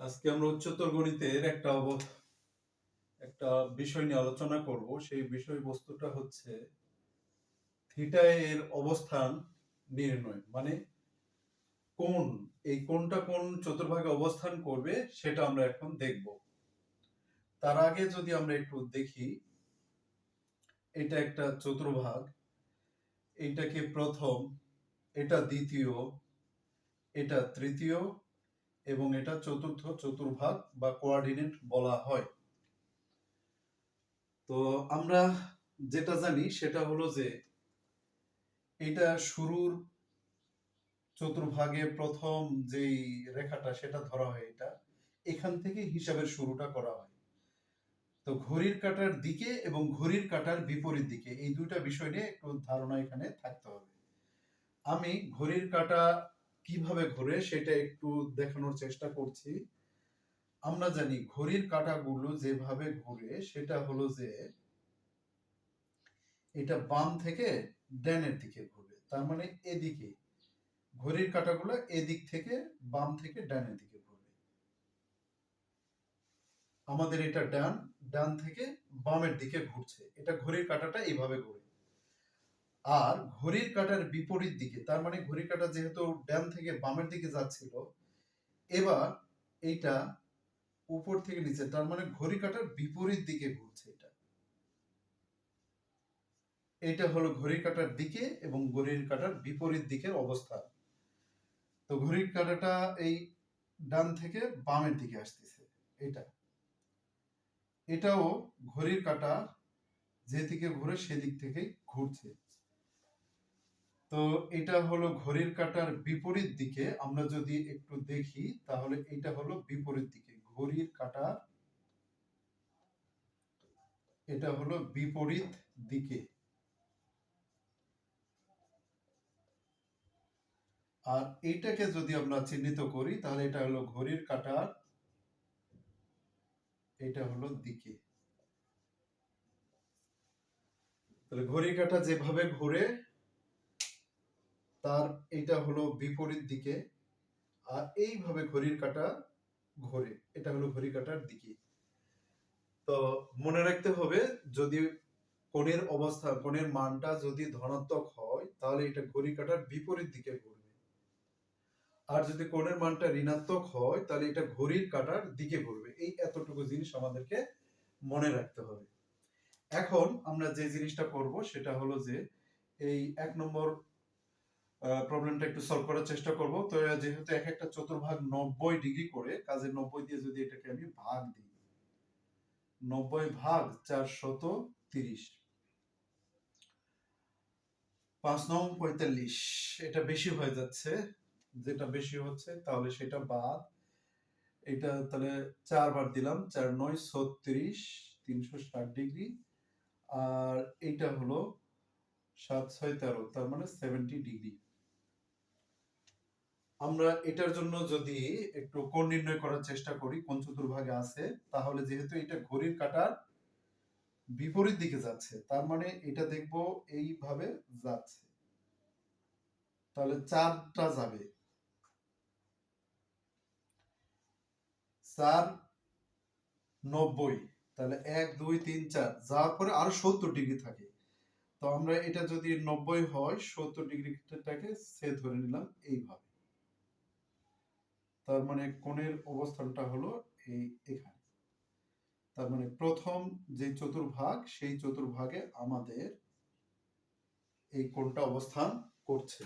আজকে আমরা উচ্চতর গণিতের একটা বিষয় নিয়ে আলোচনা করব। সেই বিষয়বস্তুটা হচ্ছে থিটা এর অবস্থান নির্ণয়। মানে কোণ, এই কোণটা কোন চতুর্ভাগে অবস্থান করবে সেটা আমরা এখন দেখব। তার আগে যদি আমরা একটু দেখি, এটা একটা চতুর্ভাগ, এইটাকে প্রথম, এটা দ্বিতীয়, এটা তৃতীয় এবং এটা চতুর্থ চতুর্ভাগ বা কোঅর্ডিনেট বলা হয়। তো আমরা যেটা জানি সেটা হলো যে এটা শুরুর চতুর্ভাগে প্রথম যেই রেখাটা সেটা ধরা হয়, এটা এখান থেকে হিসাবের শুরুটা করা হয়। তো ঘড়ির কাঁটার দিকে এবং ঘড়ির কাঁটার বিপরীত দিকে এই দুইটা বিষয় নিয়ে একটু ধারণা এখানে থাকতে হবে। আমি ঘড়ির কাঁটা কিভাবে ঘোরে সেটা একটু দেখানোর চেষ্টা করছি। আমরা জানি ঘড়ির কাঁটাগুলো যেভাবে ঘুরে সেটা হলো যে এটা বাম থেকে ডানের দিকে ঘুরবে, তার মানে এদিকে ঘড়ির কাঁটাগুলো এদিক থেকে বাম থেকে ডানের দিকে ঘুরবে। আমাদের এটা ডান, ডান থেকে বামের দিকে ঘুরছে, এটা ঘড়ির কাঁটাটা এইভাবে ঘুরে। আর ঘড়ির কাঁটার বিপরীত দিকে, তার মানে ঘড়ির কাঁটা যেহেতু ডান থেকে বামের দিকে যাচ্ছিল, এবার এইটা উপর থেকে নিচে, তার মানে ঘড়ির কাঁটার বিপরীত দিকে ঘুরছে। এটা হলো ঘড়ির কাঁটার দিকে এবং ঘড়ির কাঁটার বিপরীত দিকের অবস্থা। তো ঘড়ির কাঁটাটা এই ডান থেকে বামের দিকে আসতেছে, এটাও ঘড়ির কাঁটা যেদিকে ঘুরে সেদিক থেকেই ঘুরছে। তো এটা হলো ঘড়ির কাঁটার বিপরীত দিকে। আমরা যদি একটু দেখি তাহলে এটা হলো বিপরীত দিকে, ঘড়ির কাঁটা এটা হলো বিপরীত দিকে। আর এইটাকে যদি আমরা চিহ্নিত করি তাহলে এটা হলো ঘড়ির কাঁটার, এটা হলো দিকে। তাহলে ঘড়ির কাঁটা যেভাবে ঘুরে তার এটা হলো বিপরীত দিকে, আর এইভাবে ঘড়ির কাঁটা ঘোরে, এটা হলো ঘড়ির কাঁটার দিকে। তো মনে রাখতে হবে, যদি কোণের অবস্থা, কোণের মানটা যদি ধনাত্মক হয় তাহলে এটা ঘড়ির কাঁটার বিপরীত দিকে ঘুরবে, আর যদি কোণের মানটা ঋণাত্মক হয় তাহলে এটা ঘড়ির কাঁটার দিকে ঘুরবে। এই এতটুকু জিনিস আমাদেরকে মনে রাখতে হবে। এখন আমরা যে জিনিসটা করব সেটা হলো যে এই 1 নম্বর প্রবলেমটা একটু সলভ করার চেষ্টা করব। তো যেহেতু এক একটা চতুর্ভাগ 90 ডিগ্রি করে, কাজে 90 দিয়ে যদি এটাকে আমি ভাগ দিই, 90 ভাগ 430, 5 নং 45, এটা বেশি হয়ে যাচ্ছে, যেটা বেশি হচ্ছে তাহলে সেটা বাদ। এটা তাহলে 4 বার দিলাম, 4 9 36, 360 ডিগ্রি। আর এইটা হলো 7 6 13, তার মানে 70 ডিগ্রি। আমরা এটার জন্য যদি একটু কোণ নির্ণয় করার চেষ্টা করি কোন চতুর্ভাগে আছে, তাহলে যেহেতু এটা ঘড়ির কাঁটার বিপরীত দিকে যাচ্ছে, তার মানে এটা দেখব এইভাবে যাচ্ছে, তাহলে 4টা যাবে, 4 90, তাহলে 1 2 3 4 যাওয়ার পরে আরো 70 ডিগ্রি থাকে। তো আমরা এটা যদি 90 হয়, 70 ডিগ্রিটাকে সে ধরে নিলাম এইভাবে। তার মানে কোণের অবস্থানটা হলো এই এখানে। তার মানে প্রথম যে চতুর্ভাগ সেই চতুর্ভাগে আমাদের এই কোণটা অবস্থান করছে।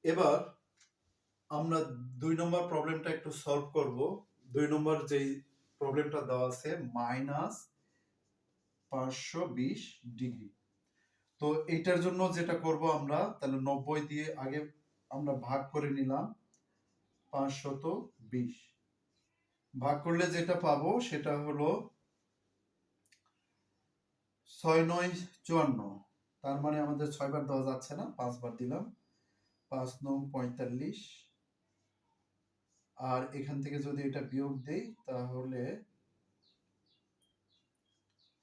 এবার আমরা 2 নম্বর প্রবলেমটা একটু সলভ করব। 2 নম্বর যেই প্রবলেমটা দেওয়া আছে -520 ডিগ্রি। তো এইটার জন্য যেটা করব আমরা, তাহলে 90 দিয়ে আগে আমরা ভাগ করে নিলাম, 520 ভাগ করলে যেটা পাবো সেটা হলো 6 9 54, তার মানে আমাদের 6 বার দেওয়া যাচ্ছে না, 5 বার দিলাম, 5 9 45, আর এখান থেকে যদি এটা বিয়োগ দেই তাহলে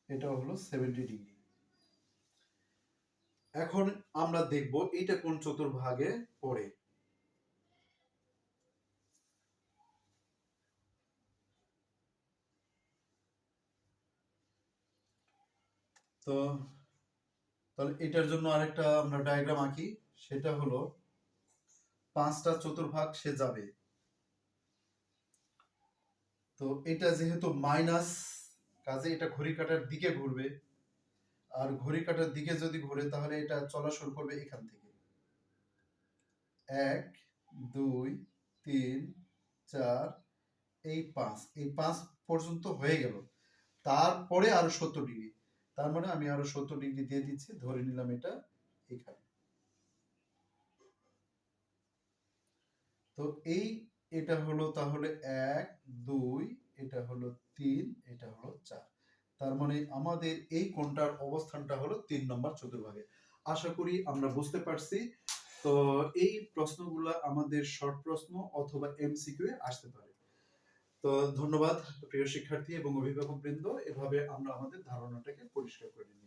এটা হলো 70 ডিগ্রি। এখন আমরা দেখব এটা কোন চতুর্ভাগে পড়ে। তো তাহলে এটার জন্য আরেকটা আমরা ডায়াগ্রাম আঁকি, সেটা হলো 5টা চতুর্ভাগ সে যাবে। তো এটা যেহেতু মাইনাস, কাজে এটা ঘড়ি কাঁটার দিকে ঘুরবে, আর ঘড়ি কাঁটার দিকে যদি ঘুরে তাহলে এটা চলা শুরু করবে এখান থেকে। 1 2 3 4 এই 5, এই 5 পর্যন্ত হয়ে গেল। তারপরে আরো 70 ডিগ্রি, তার মানে আমি আরো 70 ডিগ্রি দিয়ে দিচ্ছি, ধরে নিলাম এটা এখানে। তো এই এটা হলো তাহলে 1 2, এটা হলো 3, এটা হলো 4। তার মানে আমাদের এই কোণটার অবস্থানটা হলো 3 নম্বর চতুর্ভাগে। আশা করি আমরা বুঝতে পারছি। তো এই প্রশ্নগুলা আমাদের শর্ট প্রশ্ন অথবা এমসিকিউ এ আসতে পারে। তো ধন্যবাদ প্রিয় শিক্ষার্থী এবং অভিভাবক বৃন্দ, এভাবে আমরা আমাদের ধারণাটাকে পরিষ্কার করে নিই।